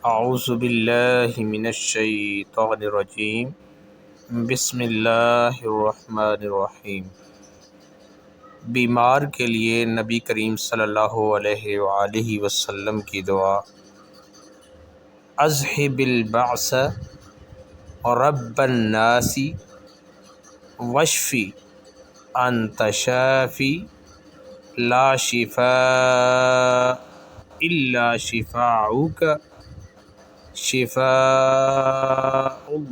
اعوذ باللہ من الشیطان الرجیم بسم اللہ الرحمن الرحیم۔ بیمار کے لیے نبی کریم صلی اللہ علیہ وآلہ وسلم کی دعا۔ اذھب البعث رب الناس واشفی انت شافی لا شفاء الا شفاؤک شفاء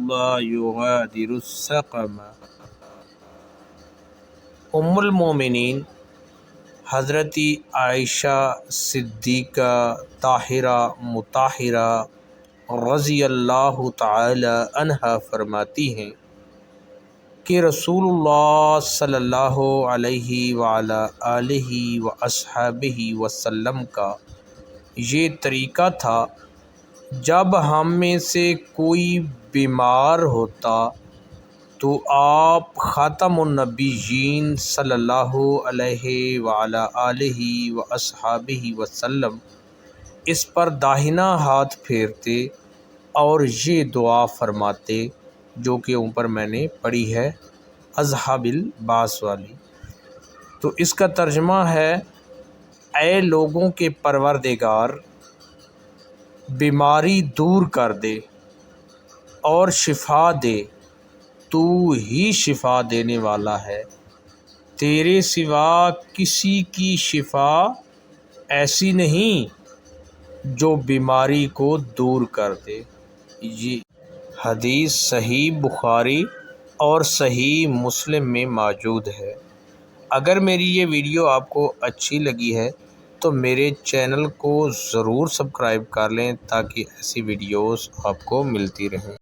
لا یغادر سقما۔ ام المومنین حضرت عائشہ صدیقہ طاہرہ مطہرہ رضی اللہ تعالی عنہا فرماتی ہیں کہ رسول اللہ صلی اللہ علیہ وعلی آلہ واصحابہ وسلم کا یہ طریقہ تھا، جب ہم میں سے کوئی بیمار ہوتا تو آپ خاتم النبیین صلی اللہ علیہ وعلی آلہ واصحابہ وسلم اس پر داہنا ہاتھ پھیرتے اور یہ دعا فرماتے جو کہ اوپر میں نے پڑھی ہے، اذھب البعث والی۔ تو اس کا ترجمہ ہے، اے لوگوں کے پروردگار، بیماری دور کر دے اور شفا دے، تو ہی شفا دینے والا ہے، تیرے سوا کسی کی شفا ایسی نہیں جو بیماری کو دور کر دے۔ یہ حدیث صحیح بخاری اور صحیح مسلم میں موجود ہے۔ اگر میری یہ ویڈیو آپ کو اچھی لگی ہے تو میرے چینل کو ضرور سبسکرائب کر لیں تاکہ ایسی ویڈیوز آپ کو ملتی رہیں۔